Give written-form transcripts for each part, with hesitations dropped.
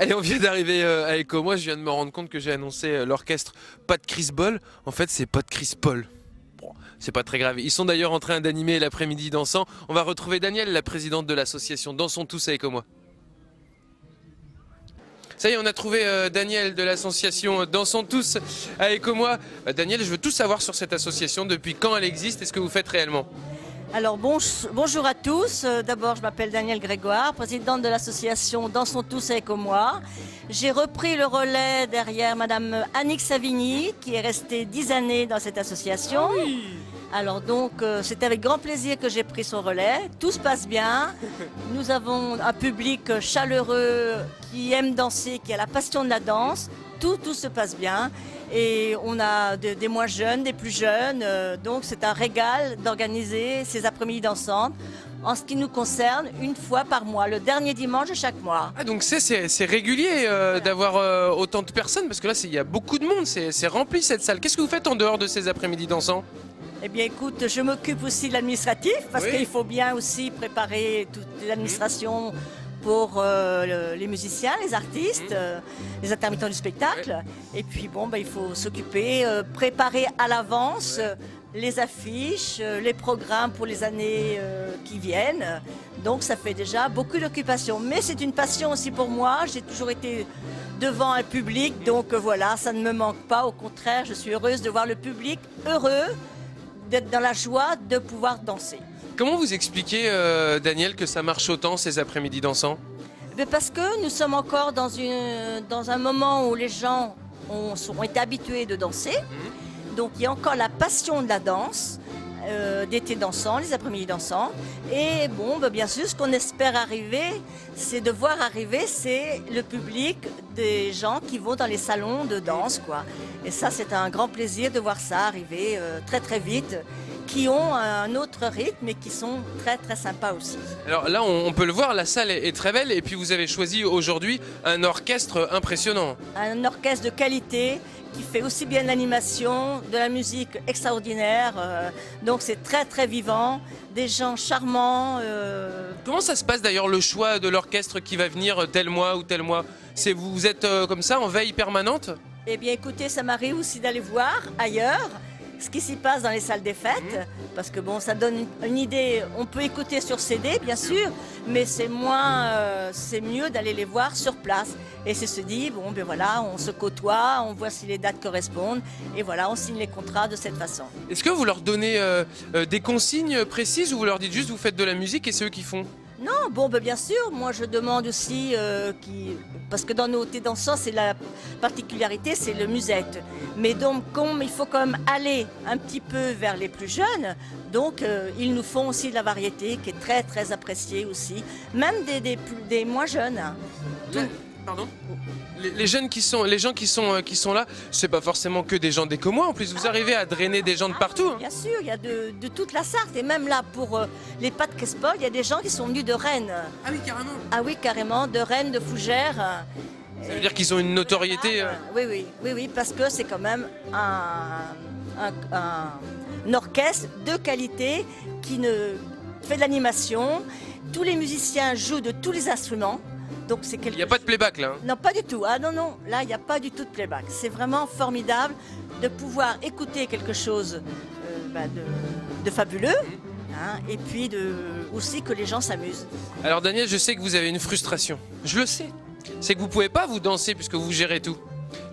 Allez, on vient d'arriver à Echo. Moi, je viens de me rendre compte que j'ai annoncé l'orchestre pas de Chris Ball. En fait, c'est pas de Chris Paul. Bon, c'est pas très grave. Ils sont d'ailleurs en train d'animer l'après-midi dansant. On va retrouver Danielle, la présidente de l'association Dansons tous à Echo moi. Ça y est, on a trouvé Danielle de l'association Dansons tous à Echo moi. Danielle, je veux tout savoir sur cette association. Depuis quand elle existe et ce que vous faites réellement? Alors bonjour à tous. D'abord, je m'appelle Danielle Grégoire, présidente de l'association Dansons tous avec moi. J'ai repris le relais derrière Madame Annick Savigny, qui est restée 10 années dans cette association. Ah oui. Alors donc, c'est avec grand plaisir que j'ai pris son relais. Tout se passe bien. Nous avons un public chaleureux qui aime danser, qui a la passion de la danse. Tout se passe bien. Et on a des moins jeunes, des plus jeunes. Donc c'est un régal d'organiser ces après-midi dansantes. En ce qui nous concerne, une fois par mois, le dernier dimanche de chaque mois. Ah donc c'est régulier d'avoir autant de personnes parce que là il y a beaucoup de monde, c'est rempli cette salle. Qu'est-ce que vous faites en dehors de ces après-midi dansants? Eh bien écoute, je m'occupe aussi de l'administratif parce qu'il faut bien aussi préparer toute l'administration pour les musiciens, les artistes, les intermittents du spectacle. Et puis bon, il faut s'occuper, préparer à l'avance les affiches, les programmes pour les années qui viennent. Donc ça fait déjà beaucoup d'occupation. Mais c'est une passion aussi pour moi. J'ai toujours été devant un public, donc voilà, ça ne me manque pas. Au contraire, je suis heureuse de voir le public heureux, d'être dans la joie de pouvoir danser. Comment vous expliquez, Danielle, que ça marche autant ces après-midi dansants? Parce que nous sommes encore dans un moment où les gens ont été habitués de danser. Donc il y a encore la passion de la danse, d'été dansant, les après-midi dansants. Et bon, bien sûr, ce qu'on espère arriver, c'est de voir arriver, c'est le public des gens qui vont dans les salons de danse, quoi. Et ça, c'est un grand plaisir de voir ça arriver très très vite, qui ont un autre rythme et qui sont très très sympas aussi. Alors là, on peut le voir, la salle est très belle et puis vous avez choisi aujourd'hui un orchestre impressionnant. Un orchestre de qualité qui fait aussi bien de l'animation, de la musique extraordinaire. Donc c'est très très vivant, des gens charmants. Comment ça se passe d'ailleurs le choix de l'orchestre qui va venir tel mois ou tel mois? Vous êtes comme ça en veille permanente? Eh bien écoutez, ça m'arrive aussi d'aller voir ailleurs ce qui s'y passe dans les salles des fêtes, parce que bon, ça donne une idée. On peut écouter sur CD, bien sûr, mais c'est mieux d'aller les voir sur place. Et c'est se dit, bon, ben voilà, on se côtoie, on voit si les dates correspondent, et voilà, on signe les contrats de cette façon. Est-ce que vous leur donnez des consignes précises ou vous leur dites juste vous faites de la musique et c'est eux qui font? Non, bon, bien sûr, moi je demande aussi, parce que dans nos thés dansants, c'est la particularité, c'est le musette. Mais donc, comme il faut quand même aller un petit peu vers les plus jeunes, donc ils nous font aussi de la variété qui est très très appréciée aussi, même des moins jeunes. Pardon? Les gens qui sont là, c'est pas forcément que des gens d'Echo moi. En plus, vous arrivez à drainer des gens de partout. Bien sûr, il y a de toute la Sarthe. Et même là, pour les pas de Crespol, il y a des gens qui sont venus de Rennes. Ah oui, carrément. Ah oui, carrément, de Rennes, de Fougères. Ça veut dire qu'ils ont une notoriété. Oui, parce que c'est quand même un orchestre de qualité qui fait de l'animation. Tous les musiciens jouent de tous les instruments. Donc il n'y a pas de playback là? Non, pas du tout. Ah non, là, il n'y a pas du tout de playback. C'est vraiment formidable de pouvoir écouter quelque chose de fabuleux, et puis aussi que les gens s'amusent. Alors Daniel, je sais que vous avez une frustration. Je le sais. C'est que vous ne pouvez pas vous danser puisque vous gérez tout.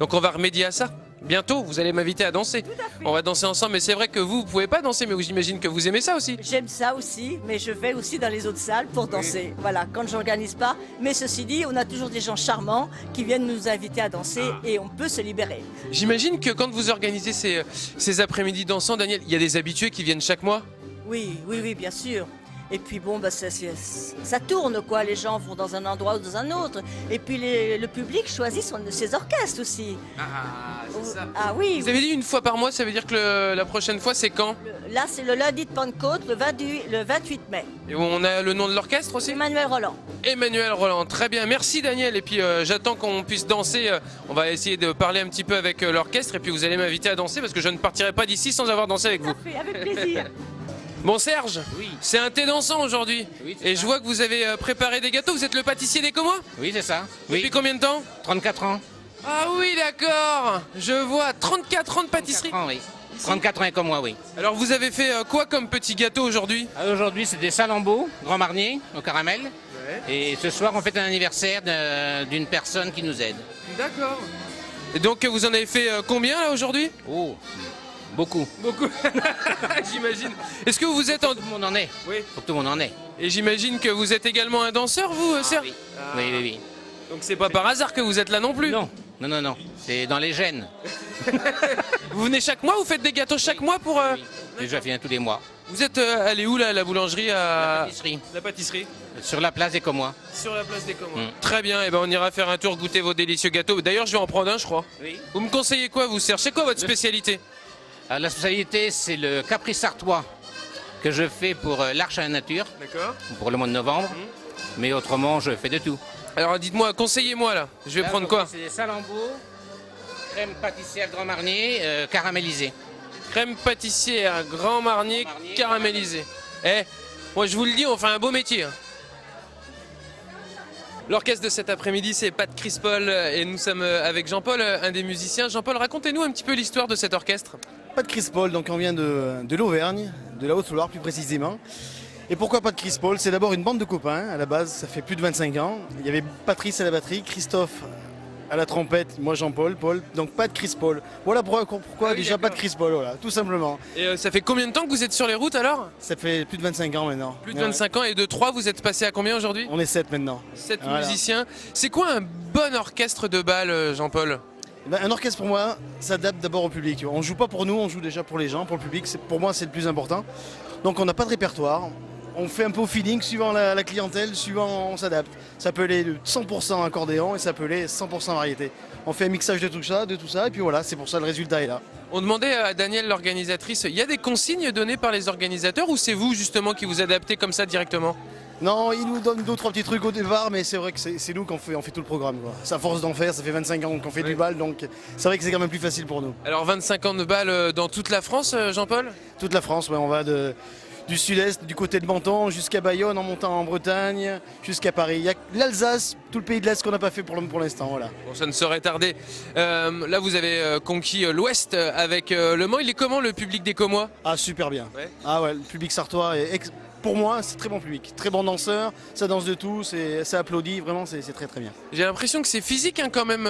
Donc on va remédier à ça. Bientôt, vous allez m'inviter à danser. Tout à fait. On va danser ensemble, mais c'est vrai que vous ne pouvez pas danser, mais j'imagine que vous aimez ça aussi. J'aime ça aussi, mais je vais aussi dans les autres salles pour danser. Voilà, quand je n'organise pas. Mais ceci dit, on a toujours des gens charmants qui viennent nous inviter à danser et on peut se libérer. J'imagine que quand vous organisez ces après-midi dansants, Daniel, il y a des habitués qui viennent chaque mois? Oui, bien sûr. Et puis bon, ça tourne quoi, les gens vont dans un endroit ou dans un autre. Et puis le public choisit ses orchestres aussi. Ah, c'est ça. Ah oui. Vous avez dit une fois par mois, ça veut dire que la prochaine fois c'est quand? Là c'est le lundi de Pentecôte, le 28 mai. Et on a le nom de l'orchestre aussi? Emmanuel Roland. Emmanuel Roland, très bien, merci Daniel. Et puis j'attends qu'on puisse danser, on va essayer de parler un petit peu avec l'orchestre et puis vous allez m'inviter à danser parce que je ne partirai pas d'ici sans avoir dansé avec vous. Tout à fait, avec plaisir. Bon Serge, Oui. c'est un thé dansant aujourd'hui. Oui, c'est Et ça. je vois que vous avez préparé des gâteaux. Vous êtes le pâtissier des Comois? Oui, c'est ça. Depuis Oui. combien de temps? 34 ans. Ah oui, d'accord. Je vois 34 ans de pâtisserie. 34 ans, oui. 34 ans et comme moi, oui. Alors vous avez fait quoi comme petit gâteau aujourd'hui? Aujourd'hui, c'est des salambeaux, Grand Marnier, au caramel. Et ce soir, on fête un anniversaire d'une personne qui nous aide. D'accord. Et donc vous en avez fait combien là aujourd'hui? Oh, beaucoup. Beaucoup. J'imagine. Est-ce que vous êtes en... Tout le monde en est. Oui. Faut que tout le monde en ait. Et j'imagine que vous êtes également un danseur, vous, Serge? Oui. Oui, oui, oui. Donc c'est pas par hasard que vous êtes là non plus. Non, non, non, non. C'est dans les gènes. Vous venez chaque mois, vous faites des gâteaux chaque mois pour... Oui. Déjà, je viens tous les mois. Vous êtes allé où là, à la boulangerie La à... pâtisserie. La pâtisserie. Sur la place des Comois. Sur la place des Comois. Mm. Très bien, et ben on ira faire un tour goûter vos délicieux gâteaux. D'ailleurs, je vais en prendre un, je crois. Oui. Vous me conseillez quoi, vous, Serge? C'est quoi votre spécialité? La spécialité, c'est le caprice sartois que je fais pour l'Arche à la Nature, D'accord. pour le mois de novembre. Mais autrement, je fais de tout. Alors dites-moi, conseillez-moi là. Je vais Là, prendre aujourd'hui, quoi? C'est des salambeaux, crème pâtissière Grand Marnier, caramélisée. Crème pâtissière, Grand Marnier, Grand Marnier, caramélisé. Eh, moi je vous le dis, on fait un beau métier. Hein. L'orchestre de cet après-midi, c'est Pat Chris Paul et nous sommes avec Jean-Paul, un des musiciens. Jean-Paul, racontez-nous un petit peu l'histoire de cet orchestre. Pas de Chris Paul, donc on vient de l'Auvergne, de la Haute-Loire plus précisément. Et pourquoi pas de Chris Paul? C'est d'abord une bande de copains à la base, ça fait plus de 25 ans. Il y avait Patrice à la batterie, Christophe à la trompette, moi Jean-Paul, Paul, donc pas de Chris Paul. Voilà pourquoi Ah oui, déjà pas de d'accord. Chris Paul, voilà, tout simplement. Et ça fait combien de temps que vous êtes sur les routes alors? Ça fait plus de 25 ans maintenant. Plus de 25 ans, et de 3, vous êtes passé à combien aujourd'hui? On est 7 maintenant. 7 Voilà. musiciens. C'est quoi un bon orchestre de bal, Jean-Paul? Ben, un orchestre pour moi s'adapte d'abord au public. On joue pas pour nous, on joue déjà pour les gens, pour le public. Pour moi c'est le plus important. Donc on n'a pas de répertoire. On fait un peu au feeling, suivant la clientèle, suivant on s'adapte. Ça peut aller de 100% accordéon et ça peut aller 100% variété. On fait un mixage de tout ça, et puis voilà, c'est pour ça le résultat est là. On demandait à Danielle, l'organisatrice, il y a des consignes données par les organisateurs ou c'est vous justement qui vous adaptez comme ça directement? Non, ils nous donnent 2-3 petits trucs au départ, mais c'est vrai que c'est nous on fait tout le programme. Quoi. C'est à force d'en faire, ça fait 25 ans qu'on fait du bal, donc c'est vrai que c'est quand même plus facile pour nous. Alors 25 ans de bal dans toute la France, Jean-Paul? Toute la France, ouais, on va du sud-est, du côté de Menton, jusqu'à Bayonne, en montant en Bretagne, jusqu'à Paris. Il y a l'Alsace, tout le pays de l'Est qu'on n'a pas fait pour l'instant. Voilà. Bon, ça ne saurait tarder. Là, vous avez conquis l'Ouest avec Le Mans. Il est comment le public des Comois? Ah, super bien. Ouais. Ah ouais, le public sartois, pour moi, c'est très bon public. Très bon danseur, ça danse de tout, ça applaudit, vraiment, c'est très très bien. J'ai l'impression que c'est physique hein, quand même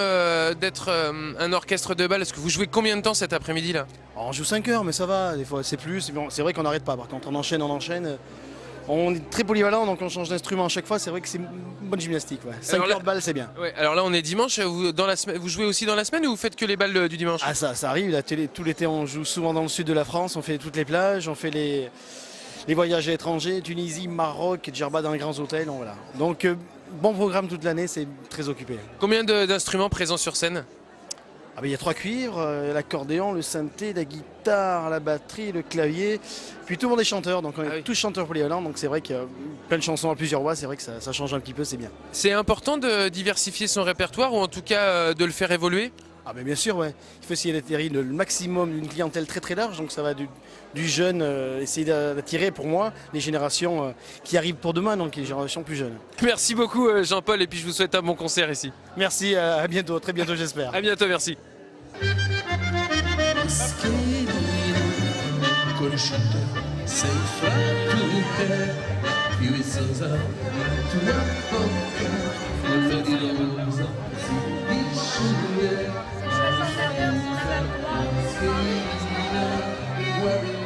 d'être un orchestre de bal. Est-ce que vous jouez combien de temps cet après-midi là? Alors, on joue 5 heures, mais ça va, des fois c'est plus. Bon, c'est vrai qu'on n'arrête pas, par contre, on enchaîne. On est très polyvalent, donc on change d'instrument à chaque fois. C'est vrai que c'est une bonne gymnastique. Ouais. 5 Alors là- heures de balle, c'est bien. Ouais, alors là on est dimanche, vous jouez aussi dans la semaine ou vous faites que les balles du dimanche? Ah, ça arrive, tout l'été, on joue souvent dans le sud de la France, on fait toutes les plages, on fait les voyages à l'étranger, Tunisie, Maroc, Djerba dans les grands hôtels. Voilà. Donc, bon programme toute l'année, c'est très occupé. Combien d'instruments présents sur scène? Ah ben, il y a 3 cuivres, l'accordéon, le synthé, la guitare, la batterie, le clavier. Puis tout le monde est chanteur, donc on est Ah oui. tous chanteurs polyvalents. Donc c'est vrai qu'il y a plein de chansons à plusieurs voix, c'est vrai que ça change un petit peu, c'est bien. C'est important de diversifier son répertoire ou en tout cas de le faire évoluer? Ah ben bien sûr, ouais. Il faut essayer d'attirer le maximum d'une clientèle très très large, donc ça va du jeune, essayer d'attirer pour moi les générations qui arrivent pour demain, donc les générations plus jeunes. Merci beaucoup Jean-Paul et puis je vous souhaite un bon concert ici. Merci, à bientôt, très bientôt j'espère. À bientôt, merci. Conosciuto sei fatto te più esosa tua bocca forma di rosa si disciuglie scrivila guarda